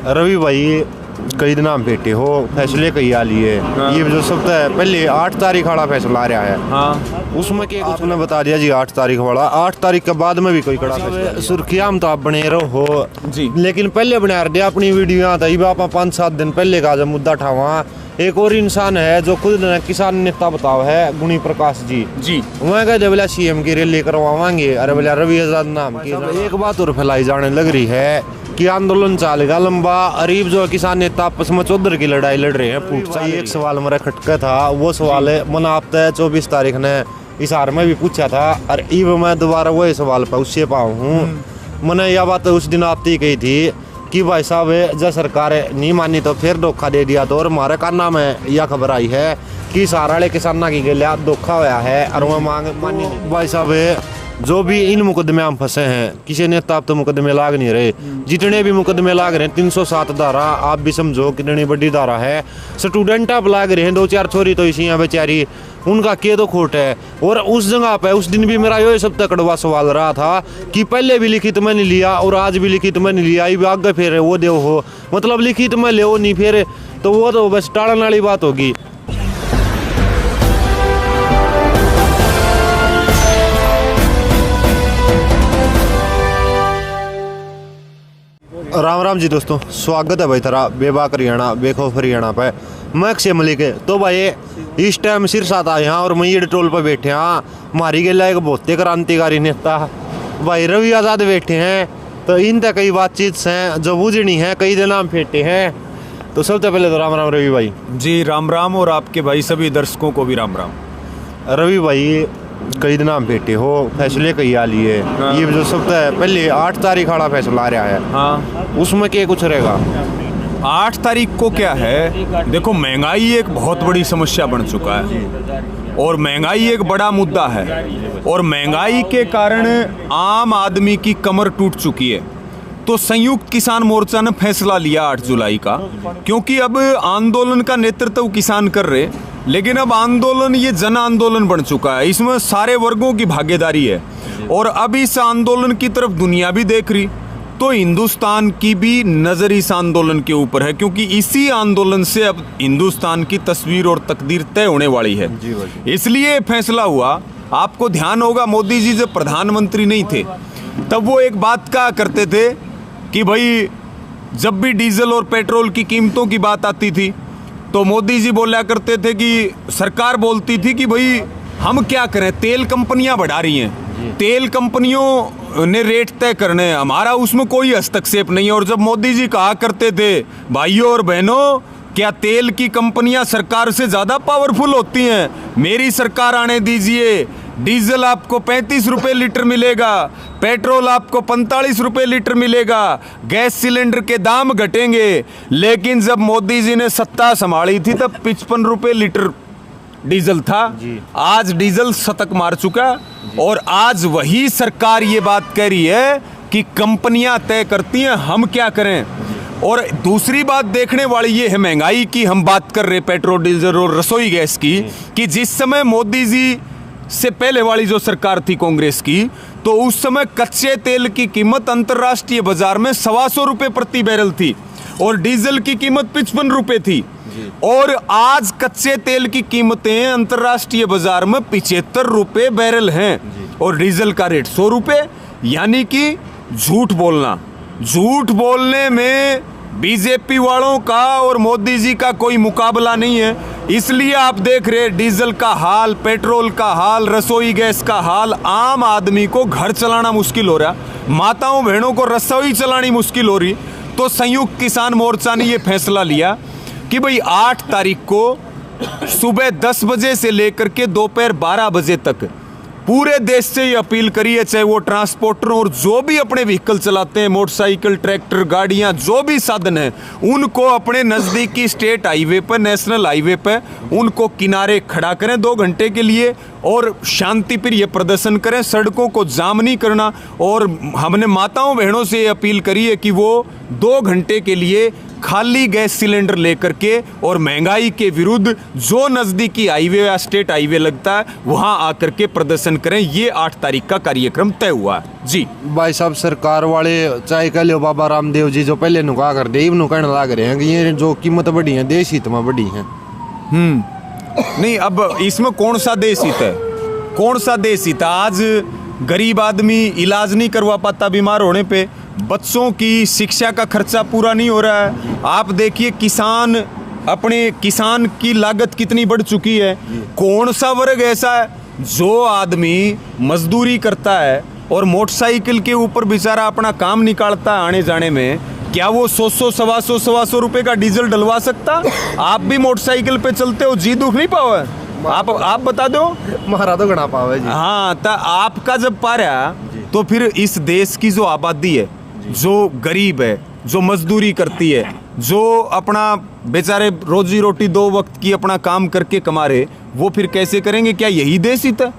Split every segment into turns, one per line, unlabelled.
रवि भाई कई दिन हम बैठे हो फैसले कई आ लिए। ये जो सब पहले 8 तारीख वाला फैसला आ रहा है।
हाँ,
उसमें क्या आपने बता दिया जी 8 तारीख वाला। 8 तारीख के बाद में भी कोई कड़ा फैसला सुर्खियां हम तो आप बने रहो
जी।
लेकिन पहले बना दिया अपनी वीडियो आता ही आप 5-7 दिन पहले का जब मुद्दा उठावा। एक और इंसान है जो खुद किसान नेता बताओ है गुणी प्रकाश जी वह कहते बोला CM की रैली करवाएंगे। अरे बोला रवि आजाद नाम की एक बात और फैलाई जाने लग रही है कि आंदोलन चलेगा लंबा। अरीब जो किसान नेता आपस में चौधर की लड़ाई लड़ रहे हैं फूट सा। एक सवाल मेरा खटका था, वो सवाल है मन आप 24 तारीख ने इशार में भी पूछा था और इब मैं दोबारा वही सवाल पर उससे पाऊँ हूँ। मैंने यह बात उस दिन आपती कही थी कि भाई साहब जब सरकार नहीं मानी तो फिर धोखा दे दिया। तो और हमारे काना में यह खबर आई है कि सारा वाले किसाना की गलिया धोखा हुआ है और वह मांग मानी नहीं। भाई साहब जो भी इन मुकदमे हम फंसे हैं किसी नेता अब तो मुकदमे लाग नहीं रहे। जितने भी मुकदमे लाग रहे हैं 307 धारा आप भी समझो कितनी बड़ी धारा है। स्टूडेंट आप लाग रहे हैं 2-4 छोरी तो इसी बेचारी उनका के तो खोट है। और उस जगह पे उस दिन भी मेरा ये सबसे कड़वा सवाल रहा था कि पहले भी लिखित में नहीं लिया और आज भी लिखित में नहीं लिया। ये आगे फिर वो देव हो मतलब लिखित में ले नहीं फिर तो वो तो बस टाड़ने वाली बात होगी। राम राम जी दोस्तों, स्वागत है भाई थारा बेबाक हरियाणा बेखौफ हरियाणा पे। मैं अक्षय मलिक है। तो भाई इस टाइम सिरसा था यहाँ और मैं टोल पर बैठे हाँ मारी गया एक बहुत क्रांतिकारी नेता भाई रवि आजाद बैठे हैं। तो इन तक कई बातचीत हैं जो बुझनी है कई दिन हम फेंटे हैं। तो सबसे पहले तो राम राम रवि भाई
जी। राम राम और आपके भाई सभी दर्शकों को भी राम राम।
रवि भाई कई दिन हम बैठे हो फैसले कई आ लिए। ये जो सब पहले 8 तारीख वाला फैसला आ रहा है।
हाँ,
उसमें क्या कुछ रहेगा?
8 तारीख को क्या है, देखो महंगाई एक बहुत बड़ी समस्या बन चुका है और महंगाई एक बड़ा मुद्दा है और महंगाई के कारण आम आदमी की कमर टूट चुकी है। तो संयुक्त किसान मोर्चा ने फैसला लिया 8 जुलाई का, क्योंकि अब आंदोलन का नेतृत्व किसान कर रहे लेकिन अब आंदोलन ये जन आंदोलन बन चुका है। इसमें सारे वर्गों की भागीदारी है और अब इस आंदोलन की तरफ दुनिया भी देख रही। तो हिंदुस्तान की भी नज़र इस आंदोलन के ऊपर है, क्योंकि इसी आंदोलन से अब हिंदुस्तान की तस्वीर और तकदीर तय होने वाली है। इसलिए फैसला हुआ। आपको ध्यान होगा मोदी जी जब प्रधानमंत्री नहीं थे तब वो एक बात कहा करते थे कि भाई जब भी डीजल और पेट्रोल की कीमतों की बात आती थी तो मोदी जी बोला करते थे कि सरकार बोलती थी कि भाई हम क्या करें, तेल कंपनियां बढ़ा रही हैं, तेल कंपनियों ने रेट तय करने हैं, हमारा उसमें कोई हस्तक्षेप नहीं है। और जब मोदी जी कहा करते थे भाइयों और बहनों क्या तेल की कंपनियां सरकार से ज़्यादा पावरफुल होती हैं, मेरी सरकार आने दीजिए, डीजल आपको 35 रुपये लीटर मिलेगा, पेट्रोल आपको 45 रुपये लीटर मिलेगा, गैस सिलेंडर के दाम घटेंगे। लेकिन जब मोदी जी ने सत्ता संभाली थी तब 55 रुपये लीटर डीजल था। आज डीजल शतक मार चुका और आज वही सरकार ये बात कह रही है कि कंपनियां तय करती हैं, हम क्या करें। और दूसरी बात देखने वाली ये है महंगाई की, हम बात कर रहे पेट्रोल डीजल और रसोई गैस की, कि जिस समय मोदी जी से पहले वाली जो सरकार थी कांग्रेस की, तो उस समय कच्चे तेल की कीमत अंतर्राष्ट्रीय बाजार में 125 रुपये प्रति बैरल थी और डीजल की कीमत 55 रुपये थी। और आज कच्चे तेल की कीमतें अंतर्राष्ट्रीय बाजार में 75 रुपये बैरल हैं और डीजल का रेट 100 रुपये। यानी कि झूठ बोलना, झूठ बोलने में बीजेपी वालों का और मोदी जी का कोई मुकाबला नहीं है। इसलिए आप देख रहे डीजल का हाल, पेट्रोल का हाल, रसोई गैस का हाल, आम आदमी को घर चलाना मुश्किल हो रहा, माताओं बहनों को रसोई चलानी मुश्किल हो रही। तो संयुक्त किसान मोर्चा ने ये फैसला लिया कि भाई 8 तारीख को सुबह 10 बजे से लेकर के दोपहर 12 बजे तक पूरे देश से ये अपील करी है, चाहे वो ट्रांसपोर्टर और जो भी अपने व्हीकल चलाते हैं, मोटरसाइकिल, ट्रैक्टर, गाड़ियां, जो भी साधन है, उनको अपने नज़दीकी स्टेट हाईवे पर, नेशनल हाईवे पर उनको किनारे खड़ा करें 2 घंटे के लिए और शांति प्रिय प्रदर्शन करें, सड़कों को जाम नहीं करना। और हमने माताओं बहनों से ये अपील करी है कि वो 2 घंटे के लिए खाली गैस सिलेंडर लेकर के और महंगाई के विरुद्ध जो नजदीकी हाईवे या स्टेट हाईवे लगता है वहां आकर के प्रदर्शन करें। ये 8 तारीख का कार्यक्रम तय हुआ है। जी
भाई साहब, सरकार वाले चाहे कह लो बाबा रामदेव जी जो पहले नुका कर दे इवन कहने लग रहे हैं कि ये जो कीमत बढ़ी है देश हित में बढ़ी है।
नहीं, अब इसमें कौन सा देश हित है, कौन सा देश हित है? आज गरीब आदमी इलाज नहीं करवा पाता बीमार होने पे, बच्चों की शिक्षा का खर्चा पूरा नहीं हो रहा है। आप देखिए किसान की लागत कितनी बढ़ चुकी है। कौन सा वर्ग ऐसा है जो आदमी मजदूरी करता है और मोटरसाइकिल के ऊपर बेचारा अपना काम निकालता है आने जाने में, क्या वो 100-100 रुपए का डीजल डलवा सकता? आप भी मोटरसाइकिल पे चलते हो, जी दुख नहीं पावा? आप बता दो।
महारा तो गणा पावे जी।
हाँ, तो आपका जब पारा तो फिर इस देश की जो आबादी है, जो गरीब है, जो मजदूरी करती है, जो अपना बेचारे रोजी रोटी 2 वक्त की अपना काम करके कमा रहे, वो फिर कैसे करेंगे? क्या यही देश हित है?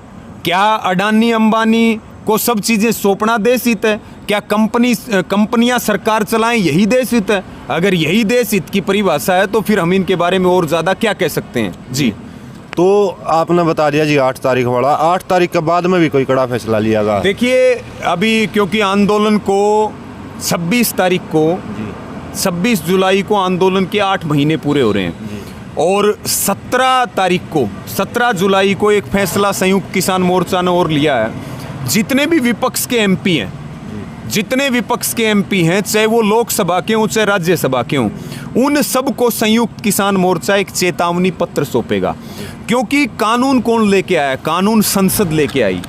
क्या अडानी अंबानी को सब चीजें सौंपना देश हित है? क्या कंपनियां सरकार चलाएं यही देश हित है? अगर यही देश हित की परिभाषा है तो फिर हम इनके बारे में और ज्यादा क्या कह सकते हैं? जी
तो आपने बता दिया जी 8 तारीख वाला। 8 तारीख के बाद में भी कोई कड़ा फैसला लिया गया?
देखिए, अभी क्योंकि आंदोलन को 26 तारीख को 26 जुलाई को आंदोलन के 8 महीने पूरे हो रहे हैं और 17 जुलाई को एक फैसला संयुक्त किसान मोर्चा ने और लिया है। जितने भी विपक्ष के एमपी हैं, चाहे वो लोकसभा के हों चाहे राज्यसभा के हों, उन सबको संयुक्त किसान मोर्चा एक चेतावनी पत्र सौंपेगा। क्योंकि कानून कौन लेके आया? कानून संसद लेके आई,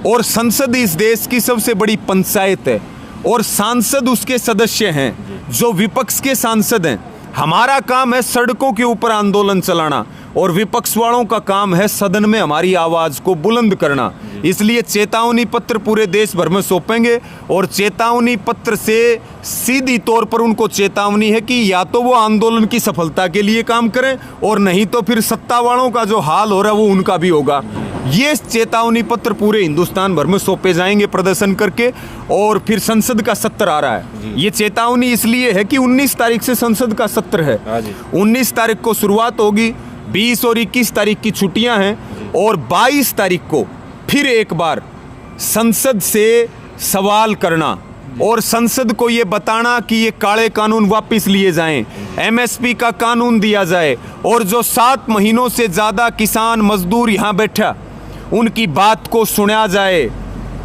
और संसद इस देश की सबसे बड़ी पंचायत है और सांसद उसके सदस्य हैं जो विपक्ष के सांसद हैं। हमारा काम है सड़कों के ऊपर आंदोलन चलाना और विपक्ष वालों का काम है सदन में हमारी आवाज को बुलंद करना। इसलिए चेतावनी पत्र पूरे देश भर में सौंपेंगे और चेतावनी पत्र से सीधी तौर पर उनको चेतावनी है कि या तो वो आंदोलन की सफलता के लिए काम करें और नहीं तो फिर सत्ता वालों का जो हाल हो रहा है वो उनका भी होगा। ये चेतावनी पत्र पूरे हिंदुस्तान भर में सौंपे जाएंगे प्रदर्शन करके। और फिर संसद का सत्र आ रहा है। ये चेतावनी इसलिए है कि 19 तारीख से संसद का सत्र है। 19 तारीख को शुरुआत होगी, 20 और 21 तारीख की छुट्टियां हैं और 22 तारीख को फिर एक बार संसद से सवाल करना और संसद को ये बताना कि ये काले कानून वापस लिए जाएं, एमएसपी का कानून दिया जाए और जो 7 महीनों से ज़्यादा किसान मजदूर यहाँ बैठा उनकी बात को सुना जाए।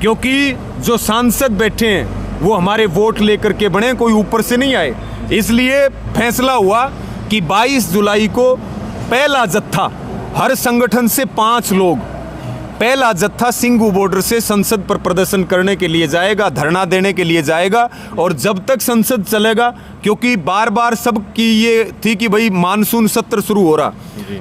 क्योंकि जो सांसद बैठे हैं वो हमारे वोट लेकर के बने, कोई ऊपर से नहीं आए। इसलिए फैसला हुआ कि 22 जुलाई को पहला जत्था, हर संगठन से 5 लोग, पहला जत्था सिंगू बॉर्डर से संसद पर प्रदर्शन करने के लिए जाएगा, धरना देने के लिए जाएगा। और जब तक संसद चलेगा, क्योंकि बार बार सबकी ये थी कि भाई मानसून सत्र शुरू हो रहा,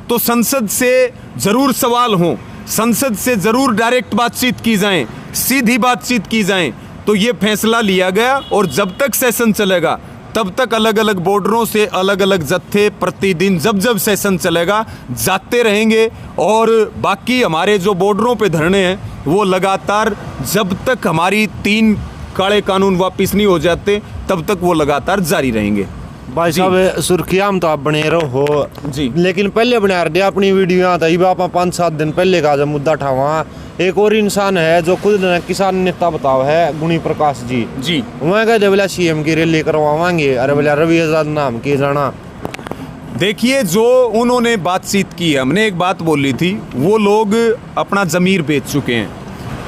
तो संसद से जरूर सवाल हों, संसद से जरूर डायरेक्ट बातचीत की जाए, सीधी बातचीत की जाए। तो ये फैसला लिया गया और जब तक सेशन चलेगा तब तक अलग अलग बॉर्डरों से अलग अलग जत्थे प्रतिदिन जब जब सेशन चलेगा जाते रहेंगे। और बाकी हमारे जो बॉर्डरों पे धरने हैं वो लगातार जब तक हमारी 3 काले कानून वापस नहीं हो जाते तब तक वो लगातार जारी रहेंगे।
भाई साहब, सुर्खियां में तो आप बने रहो
जी,
लेकिन पहले बना रहे अपनी वीडियो आता ही आप 5-7 दिन पहले का जब मुद्दा उठावा। एक और इंसान है जो खुद किसान नेता बताओ है, गुणी प्रकाश जी। वह कहते बोला सीएम की रैली करवाएंगे, अरे बोला रवि आजाद नाम की जाना।
देखिए, जो उन्होंने बातचीत की, हमने एक बात बोली थी, वो लोग अपना ज़मीर बेच चुके हैं।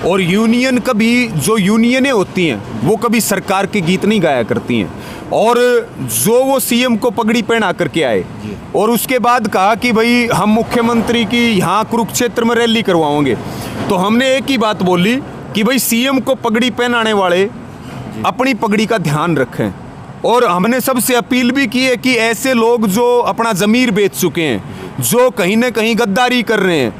और यूनियन कभी, जो यूनियनें होती हैं वो कभी सरकार के गीत नहीं गाया करती हैं। और जो वो सीएम को पगड़ी पहना करके आए और उसके बाद कहा कि भाई हम मुख्यमंत्री की यहाँ कुरुक्षेत्र में रैली करवाएंगे, तो हमने एक ही बात बोली कि भाई सीएम को पगड़ी पहनाने वाले अपनी पगड़ी का ध्यान रखें। और हमने सबसे अपील भी की है कि ऐसे लोग जो अपना ज़मीर बेच चुके हैं, जो कहीं ना कहीं गद्दारी कर रहे हैं,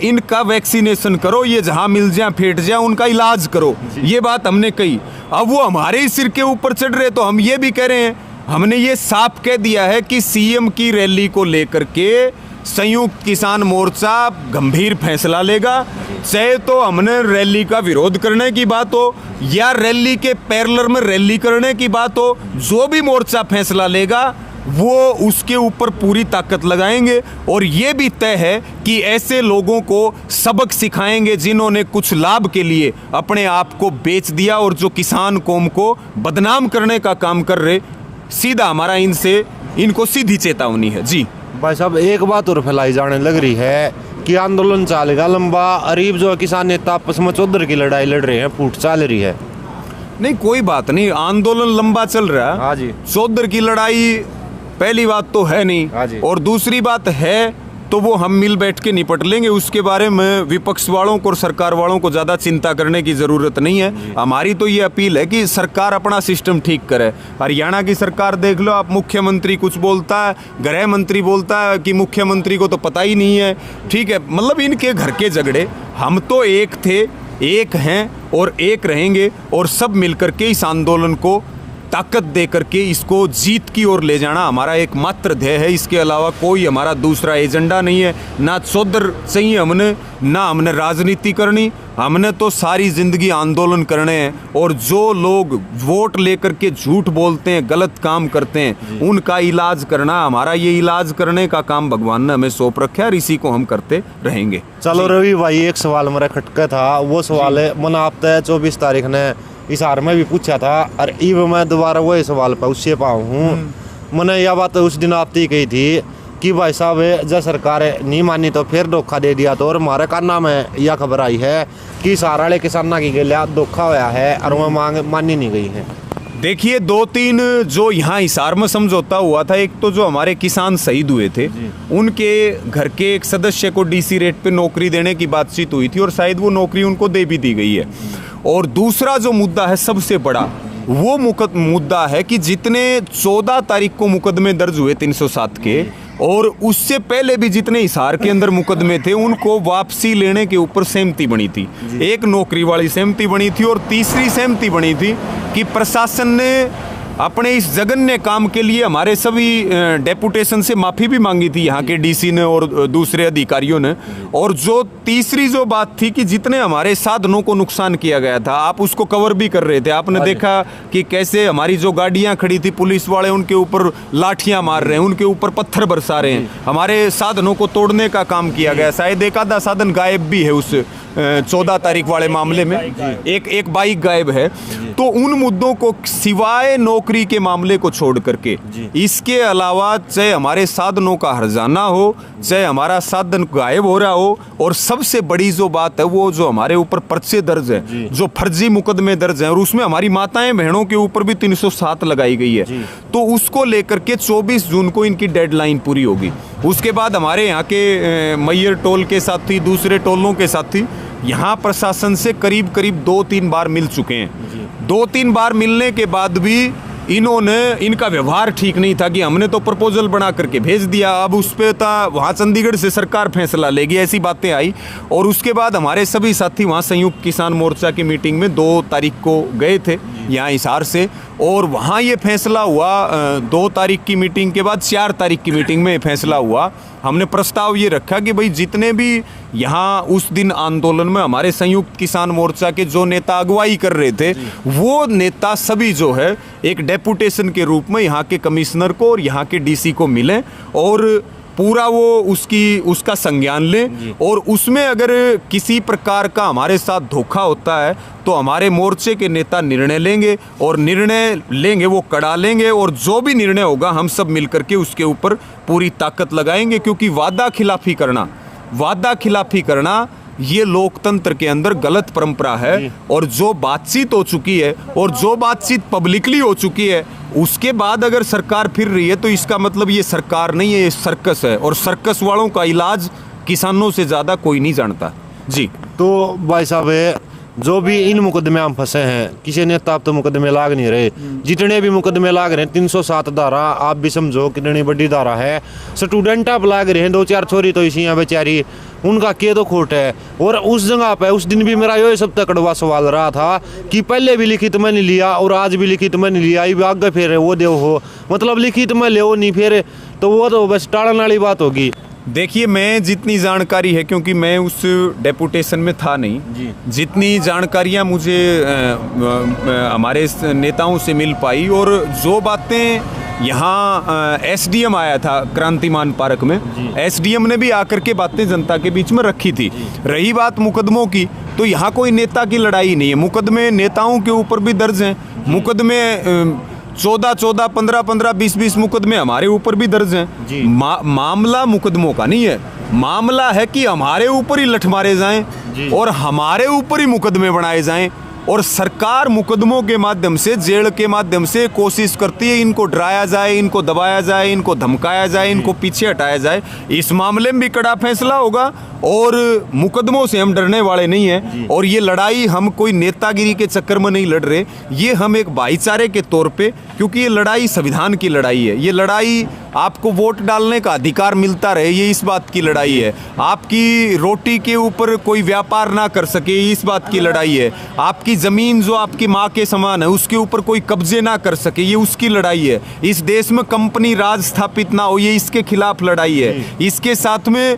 इनका वैक्सीनेशन करो, ये जहाँ मिल जाए फेंट जाए उनका इलाज करो। ये बात हमने कही। अब वो हमारे ही सिर के ऊपर चढ़ रहे, तो हम ये भी कह रहे हैं, हमने ये साफ कह दिया है कि सीएम की रैली को लेकर के संयुक्त किसान मोर्चा गंभीर फैसला लेगा। चाहे तो हमने रैली का विरोध करने की बात हो या रैली के पैरेलल में रैली करने की बात हो, जो भी मोर्चा फैसला लेगा वो उसके ऊपर पूरी ताकत लगाएंगे। और ये भी तय है कि ऐसे लोगों को सबक सिखाएंगे जिन्होंने कुछ लाभ के लिए अपने आप को बेच दिया और जो किसान कौम को बदनाम करने का काम कर रहे। सीधा हमारा इनको सीधी चेतावनी है। जी
भाई साहब, एक बात और फैलाई जाने लग रही है कि आंदोलन चलेगा लंबा, अरीब जो किसान नेता आपस में चौधर की लड़ाई लड़ रहे हैं, फूट चल रही है।
नहीं, कोई बात नहीं, आंदोलन लंबा चल रहा है।
हाँ जी।
चौधर की लड़ाई पहली बात तो है नहीं,
हाँ जी।
और दूसरी बात है तो वो हम मिल बैठ के निपट लेंगे। उसके बारे में विपक्ष वालों को और सरकार वालों को ज़्यादा चिंता करने की ज़रूरत नहीं है। हमारी तो ये अपील है कि सरकार अपना सिस्टम ठीक करे। हरियाणा की सरकार देख लो आप, मुख्यमंत्री कुछ बोलता है, गृह मंत्री बोलता है कि मुख्यमंत्री को तो पता ही नहीं है। ठीक है, मतलब इनके घर के झगड़े। हम तो एक थे, एक हैं और एक रहेंगे, और सब मिलकर के इस आंदोलन को ताकत दे करके इसको जीत की ओर ले जाना हमारा एकमात्र ध्येय है। इसके अलावा कोई हमारा दूसरा एजेंडा नहीं है। ना चौधर चाहिए हमने, ना हमने राजनीति करनी। हमने तो सारी ज़िंदगी आंदोलन करने हैं, और जो लोग वोट लेकर के झूठ बोलते हैं, गलत काम करते हैं, उनका इलाज करना हमारा, ये इलाज करने का काम भगवान ने हमें सौंप रखा है और इसी को हम करते रहेंगे।
चलो रवि भाई, एक सवाल मेरा खटका था, वो सवाल है मन आपने 24 तारीख ने इशार में भी पूछा था, और इव मैं दोबारा वही सवाल पर उससे पाऊँ हूँ। मैंने यह बात उस दिन आपती कही थी कि भाई साहब जब सरकार नहीं मानी तो फिर धोखा दे दिया। तो और हमारे काना में यह खबर आई है कि सारा वाले किसाना की गलिया धोखा होया है और वह मांग मानी नहीं गई है।
देखिए, 2-3 जो यहाँ हिसार में समझौता हुआ था, एक तो जो हमारे किसान शहीद हुए थे उनके घर के एक सदस्य को DC रेट पे नौकरी देने की बातचीत हुई थी, और शायद वो नौकरी उनको दे भी दी गई है। और दूसरा जो मुद्दा है सबसे बड़ा, वो मुद्दा है कि जितने 14 तारीख को मुकदमे दर्ज हुए 307 के, और उससे पहले भी जितने हिसार के अंदर मुकदमे थे, उनको वापसी लेने के ऊपर सहमति बनी थी। एक नौकरी वाली सहमति बनी थी, और तीसरी सहमति बनी थी कि प्रशासन ने अपने इस जघन्य काम के लिए हमारे सभी डेपुटेशन से माफ़ी भी मांगी थी, यहाँ के DC ने और दूसरे अधिकारियों ने। और जो तीसरी जो बात थी कि जितने हमारे साधनों को नुकसान किया गया था, आप उसको कवर भी कर रहे थे। आपने देखा कि कैसे हमारी जो गाड़ियाँ खड़ी थी, पुलिस वाले उनके ऊपर लाठियाँ मार रहे हैं, उनके ऊपर पत्थर बरसा रहे हैं, हमारे साधनों को तोड़ने का काम किया गया। शायद एक आधा साधन गायब भी है उस 14 तारीख वाले मामले में, एक बाइक गायब है। तो उन मुद्दों को सिवाय नौकरी के मामले को छोड़ करके, इसके अलावा चाहे हमारे साधनों का हर्जाना हो, चाहे हमारा साधन गायब हो रहा हो, और सबसे बड़ी जो बात है वो जो हमारे ऊपर पर्चे दर्ज है, जो फर्जी मुकदमे दर्ज हैं, और उसमें हमारी माताएं बहनों के ऊपर भी 307 लगाई गई है। तो उसको लेकर के 24 जून को इनकी डेडलाइन पूरी होगी। उसके बाद हमारे यहाँ के मैयर टोल के साथी, दूसरे टोलों के साथी यहाँ प्रशासन से करीब 2-3 बार मिल चुके हैं। 2-3 बार मिलने के बाद भी इनका व्यवहार ठीक नहीं था कि हमने तो प्रपोजल बना करके भेज दिया, अब उस पे था वहाँ चंडीगढ़ से सरकार फैसला लेगी, ऐसी बातें आई। और उसके बाद हमारे सभी साथी वहाँ संयुक्त किसान मोर्चा की मीटिंग में 2 तारीख को गए थे यहाँ हिसार से, और वहाँ ये फैसला हुआ। 2 तारीख की मीटिंग के बाद 4 तारीख की मीटिंग में फैसला हुआ। हमने प्रस्ताव ये रखा कि भाई जितने भी यहाँ उस दिन आंदोलन में हमारे संयुक्त किसान मोर्चा के जो नेता अगुवाई कर रहे थे, वो नेता सभी जो है एक डेपुटेशन के रूप में यहाँ के कमिश्नर को और यहाँ के DC को मिलें, और पूरा वो उसका संज्ञान लें। और उसमें अगर किसी प्रकार का हमारे साथ धोखा होता है तो हमारे मोर्चे के नेता निर्णय लेंगे, और निर्णय लेंगे वो कड़ा लेंगे, और जो भी निर्णय होगा हम सब मिलकर के उसके ऊपर पूरी ताकत लगाएंगे। क्योंकि वादा खिलाफी करना ये लोकतंत्र के अंदर गलत परंपरा है। और जो बातचीत हो चुकी है और जो बातचीत पब्लिकली हो चुकी है, उसके बाद अगर सरकार फिर रही है तो इसका मतलब ये सरकार नहीं है, ये सर्कस है, और सर्कस वालों का इलाज किसानों से ज़्यादा कोई नहीं जानता। जी,
तो भाई साहब जो भी इन मुकदमे हम फंसे हैं, किसी नेता अब तो मुकदमे लाग नहीं रहे, जितने भी मुकदमे लाग रहे हैं 307 धारा आप भी समझो कितनी बड़ी धारा है। स्टूडेंट आप लाग रहे हैं, 2-4 छोरी तो इसी यहाँ बेचारी, उनका के तो खोट है। और उस जगह पे उस दिन भी मेरा ये सबसे कड़वा सवाल रहा था कि पहले भी लिखित में नहीं लिया और आज भी लिखित में नहीं लिया, ये आगे फिर वो देव हो, मतलब लिखित में ले नहीं फिर तो वो तो बस टाड़न वाली बात होगी।
देखिए, मैं जितनी जानकारी है, क्योंकि मैं उस डेपुटेशन में था नहीं जी, जितनी जानकारियां मुझे हमारे नेताओं से मिल पाई, और जो बातें यहाँ एसडीएम आया था क्रांतिमान पार्क में, एसडीएम ने भी आकर के बातें जनता के बीच में रखी थी। रही बात मुकदमों की, तो यहाँ कोई नेता की लड़ाई नहीं है। मुकदमे नेताओं के ऊपर भी दर्ज हैं, मुकदमे 14-14, 15-15, 20-20 मुकदमे हमारे ऊपर भी दर्ज हैं। मामला मुकदमों का नहीं है, मामला है कि हमारे ऊपर ही लठ मारे जाएं और हमारे ऊपर ही मुकदमे बनाए जाएं, और सरकार मुकदमों के माध्यम से, जेल के माध्यम से कोशिश करती है इनको डराया जाए, इनको दबाया जाए, इनको धमकाया जाए, इनको पीछे हटाया जाए। इस मामले में भी कड़ा फैसला होगा, और मुकदमों से हम डरने वाले नहीं हैं। और ये लड़ाई हम कोई नेतागिरी के चक्कर में नहीं लड़ रहे, ये हम एक भाईचारे के तौर पे, क्योंकि ये लड़ाई संविधान की लड़ाई है। ये लड़ाई आपको वोट डालने का अधिकार मिलता रहे, ये इस बात की लड़ाई है। आपकी रोटी के ऊपर कोई व्यापार ना कर सके, इस बात की लड़ाई है। आपकी ज़मीन जो आपकी माँ के समान है, उसके ऊपर कोई कब्जे ना कर सके, ये उसकी लड़ाई है। इस देश में कंपनी राज स्थापित ना हो, ये इसके खिलाफ लड़ाई है। इसके साथ में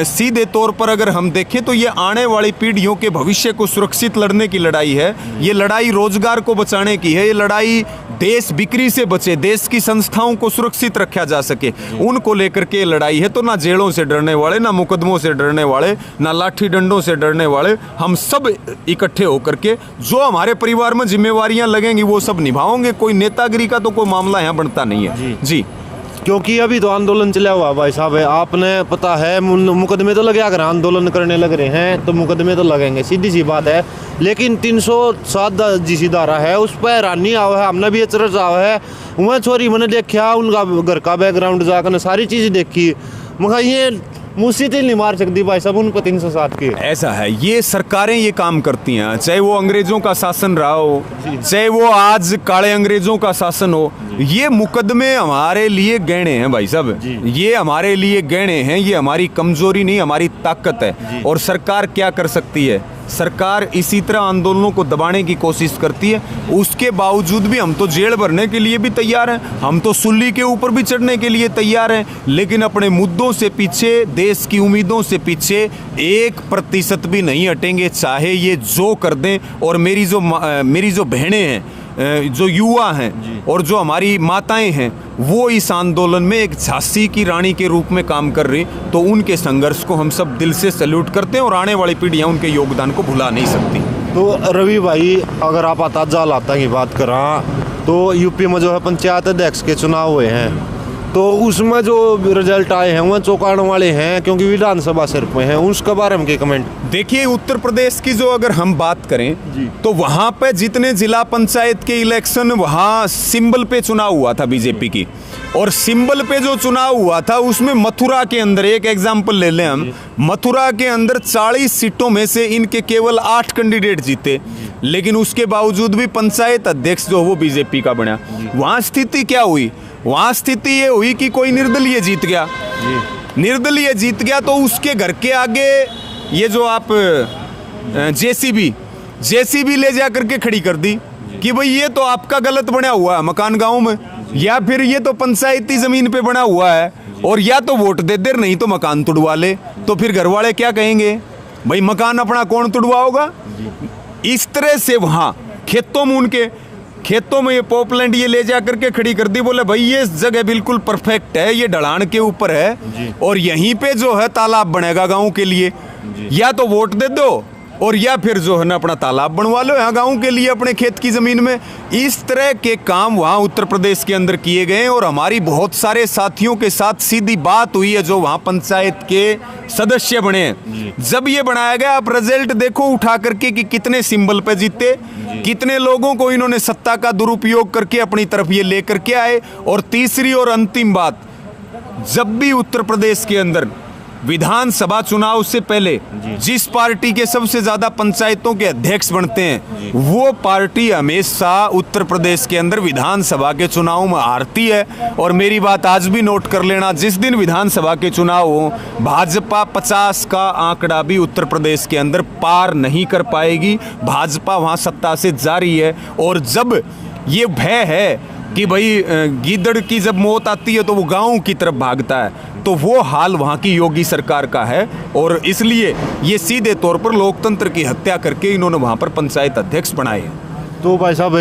सीधे तौर पर अगर हम देखें तो ये आने वाली पीढ़ियों के भविष्य को सुरक्षित लड़ने की लड़ाई है। ये लड़ाई रोजगार को बचाने की है। ये लड़ाई देश बिक्री से बचे, देश की संस्थाओं को सुरक्षित रखा जा सके, उनको लेकर के लड़ाई है। तो ना जेलों से डरने वाले, ना मुकदमों से डरने वाले, ना लाठी डंडों से डरने वाले, हम सब इकट्ठे होकर के जो हमारे परिवार में जिम्मेवारियां लगेंगी वो सब निभाओगे। कोई नेतागिरी का तो कोई मामला यहाँ बनता नहीं है जी।
क्योंकि अभी तो आंदोलन चला हुआ भाई साहब है, आपने पता है मुकदमे तो लगे, अगर आंदोलन करने लग रहे हैं तो मुकदमे तो लगेंगे, सीधी सी बात है। लेकिन 307 जिसी धारा है उस पर हैरानी आवा है, हमने भी ये चर्च आवा है। वहाँ छोरी मैंने देखा, उनका घर का बैकग्राउंड जाकर सारी चीज़ देखी, मगर ये मुसीबत नहीं मार सकती भाई साहब उन पर 307 की।
ऐसा है, ये सरकारें ये काम करती हैं, चाहे वो अंग्रेजों का शासन रहा हो, चाहे वो आज काले अंग्रेजों का शासन हो। ये मुकदमे हमारे लिए गहने हैं भाई साहब, ये हमारे लिए गहने हैं। ये हमारी कमजोरी नहीं, हमारी ताकत है। और सरकार क्या कर सकती है? सरकार इसी तरह आंदोलनों को दबाने की कोशिश करती है। उसके बावजूद भी हम तो जेल भरने के लिए भी तैयार हैं, हम तो सुल्ली के ऊपर भी चढ़ने के लिए तैयार हैं, लेकिन अपने मुद्दों से पीछे, देश की उम्मीदों से पीछे 1% भी नहीं हटेंगे, चाहे ये जो कर दें। और मेरी जो बहनें हैं, जो युवा हैं और जो हमारी माताएं हैं, वो इस आंदोलन में एक झांसी की रानी के रूप में काम कर रही, तो उनके संघर्ष को हम सब दिल से सैल्यूट करते हैं और आने वाली पीढ़ियां उनके योगदान को भुला नहीं सकती।
तो रवि भाई, अगर आप ताज़ा हालात की बात करें तो यूपी में जो है पंचायत अध्यक्ष के चुनाव हुए हैं, तो उसमें जो रिजल्ट आए हैं वह चौंकाने वाले हैं, क्योंकि विधानसभा सिर पे हैं। उसके बारे में क्या कमेंट?
देखिए, उत्तर प्रदेश की जो अगर हम बात करें तो वहाँ पे जितने जिला पंचायत के इलेक्शन, वहाँ सिंबल पे चुनाव हुआ था बीजेपी की, और सिंबल पे जो चुनाव हुआ था उसमें मथुरा के अंदर, एक एग्जाम्पल ले लें हम, मथुरा के अंदर 40 सीटों में से इनके केवल 8 कैंडिडेट जीते, लेकिन उसके बावजूद भी पंचायत अध्यक्ष जो वो बीजेपी का बना। वहाँ स्थिति क्या हुई? वहाँ स्थिति ये हुई कि कोई निर्दलीय जीत गया, निर्दलीय जीत गया, तो उसके घर के आगे ये जो आप जेसीबी ले जा करके खड़ी कर दी कि भाई ये तो आपका गलत बना हुआ है मकान गांव में, या फिर ये तो पंचायती जमीन पे बना हुआ है, और या तो वोट दे दे नहीं तो मकान तुड़वा ले। तो फिर घर वाले क्या कहेंगे? भाई मकान अपना कौन तुड़वाओगा? इस तरह से वहाँ खेतों में ये पॉपलैंड ये ले जा करके खड़ी कर दी। बोले भाई ये जगह बिल्कुल परफेक्ट है, ये ढलान के ऊपर है और यहीं पे जो है तालाब बनेगा गांव के लिए, या तो वोट दे दो और या फिर जो है ना अपना तालाब बनवा लो यहाँ गांव के लिए अपने खेत की ज़मीन में। इस तरह के काम वहाँ उत्तर प्रदेश के अंदर किए गए, और हमारी बहुत सारे साथियों के साथ सीधी बात हुई है जो वहाँ पंचायत के सदस्य बने हैं। जब ये बनाया गया, आप रिजल्ट देखो उठा करके कि कितने सिंबल पे जीते, कितने लोगों को इन्होंने सत्ता का दुरुपयोग करके अपनी तरफ ये लेकर के आए। और तीसरी और अंतिम बात, जब भी उत्तर प्रदेश के अंदर विधानसभा चुनाव से पहले जिस पार्टी के सबसे ज्यादा पंचायतों के अध्यक्ष बनते हैं, वो पार्टी हमेशा उत्तर प्रदेश के अंदर विधानसभा के चुनाव में हारती है। और मेरी बात आज भी नोट कर लेना, जिस दिन विधानसभा के चुनाव हो, भाजपा 50 का आंकड़ा भी उत्तर प्रदेश के अंदर पार नहीं कर पाएगी। भाजपा वहां सत्ता से जारी है, और जब ये भय है कि भाई गीदड़ की जब मौत आती है तो वो गांव की तरफ भागता है। तो वो हाल वहाँ की योगी सरकार का है और इसलिए ये सीधे तौर पर लोकतंत्र की हत्या करके इन्होंने वहाँ पर पंचायत अध्यक्ष बनाए।
तो भाई साहब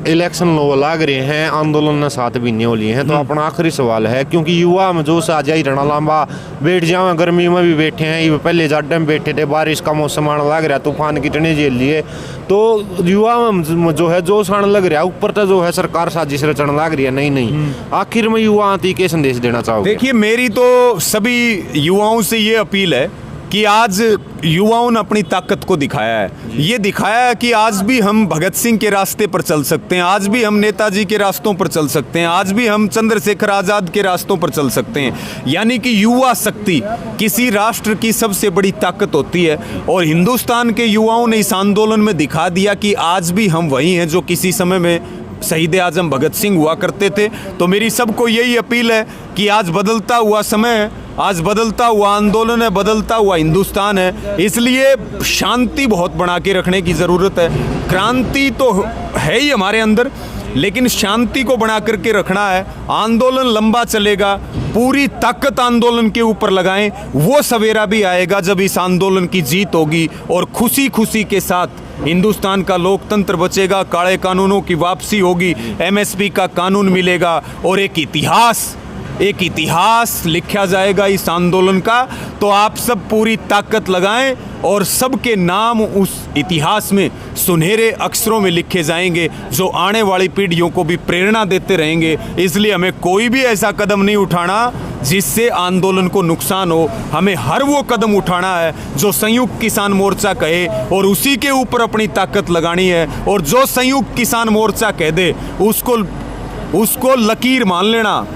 इलेक्शन लो लाग रहे हैं, आंदोलन ने 7 महीने हो लिए हैं, तो अपना आखिरी सवाल है, क्योंकि युवा में जोश आ जाए रणा लांबा बैठ जाओ, गर्मी में भी बैठे हैं, ये पहले जाडे में बैठे थे, बारिश का मौसम आने लग रहा, तूफान कितने झेल लिए, तो युवा में जो है जोश आने लग रहा है, ऊपर तो जो है सरकार साजिश रचने लग रही है। नहीं आखिर में युवा आती के संदेश देना चाहोगे?
देखिए, मेरी तो सभी युवाओं से ये अपील है कि आज युवाओं ने अपनी ताकत को दिखाया है, ये दिखाया है कि आज भी हम भगत सिंह के रास्ते पर चल सकते हैं, आज भी हम नेताजी के रास्तों पर चल सकते हैं, आज भी हम चंद्रशेखर आज़ाद के रास्तों पर चल सकते हैं। यानी कि युवा शक्ति किसी राष्ट्र की सबसे बड़ी ताकत होती है और हिंदुस्तान के युवाओं ने इस आंदोलन में दिखा दिया कि आज भी हम वही हैं जो किसी समय में शहीद आजम भगत सिंह हुआ करते थे। तो मेरी सबको यही अपील है कि आज बदलता हुआ समय है, आज बदलता हुआ आंदोलन है, बदलता हुआ हिंदुस्तान है, इसलिए शांति बहुत बना के रखने की ज़रूरत है। क्रांति तो है ही हमारे अंदर, लेकिन शांति को बना करके रखना है। आंदोलन लंबा चलेगा, पूरी ताकत आंदोलन के ऊपर लगाएं, वो सवेरा भी आएगा जब इस आंदोलन की जीत होगी और खुशी खुशी के साथ हिंदुस्तान का लोकतंत्र बचेगा, काले कानूनों की वापसी होगी, MSP का कानून मिलेगा और एक इतिहास लिखा जाएगा इस आंदोलन का। तो आप सब पूरी ताकत लगाएं और सबके नाम उस इतिहास में सुनहरे अक्षरों में लिखे जाएंगे जो आने वाली पीढ़ियों को भी प्रेरणा देते रहेंगे। इसलिए हमें कोई भी ऐसा कदम नहीं उठाना जिससे आंदोलन को नुकसान हो, हमें हर वो कदम उठाना है जो संयुक्त किसान मोर्चा कहे और उसी के ऊपर अपनी ताकत लगानी है। और जो संयुक्त किसान मोर्चा कह दे उसको लकीर मान लेना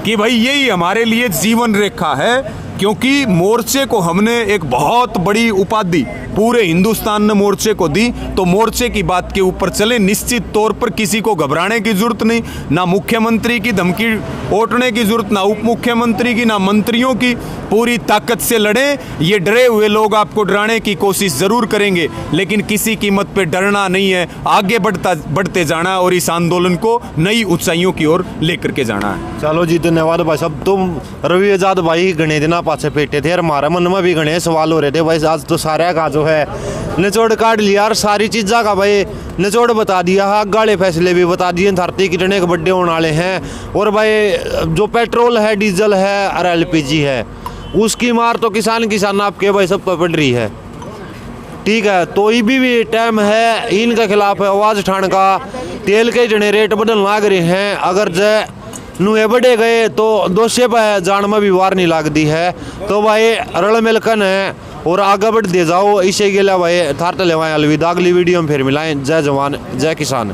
कि भाई यही हमारे लिए जीवन रेखा है, क्योंकि मोर्चे को हमने एक बहुत बड़ी उपाधि पूरे हिंदुस्तान ने मोर्चे को दी। तो मोर्चे की बात के ऊपर चले, निश्चित तौर पर किसी को घबराने की जरूरत नहीं, ना मुख्यमंत्री की धमकी ओटने की जरूरत, ना उप मुख्यमंत्री की, ना मंत्रियों की। पूरी ताकत से लड़ें। ये डरे हुए लोग आपको डराने की कोशिश जरूर करेंगे, लेकिन किसी कीमत पे डरना नहीं है, आगे बढ़ते जाना और इस आंदोलन को नई ऊंचाइयों की ओर लेकर के जाना है।
चलो जी, धन्यवाद भाई साहब। तुम रवि आजाद भाई घने दिना पाछे बैठे थे और हमारे मन में भी घने सवाल हो रहे थे भाई, आज तो सारे का जो है निचोड़ काट लिया और सारी चीज़ा का भाई निचोड़ बता दिया, हाँ गाड़े फैसले भी बता दिए, धरती कितने के बड्डे होने वाले हैं। और भाई जो पेट्रोल है, डीजल है और LPG है, उसकी मार तो किसान आपके भाई सब पर पड़ रही है। ठीक है, तो ये भी टाइम है इनके खिलाफ आवाज़ उठाने का। तेल के जने रेट बदल लाग रहे हैं, अगर जय नुए बढ़े गए तो दोषे पर जान में भी वार नहीं लगती है। तो भाई रल मिलकन है और आगे बढ़ दे जाओ। इसे के लिए भाई थारते ले अलविदा, अगली वीडियो में फिर मिलाएं। जय जवान जय किसान।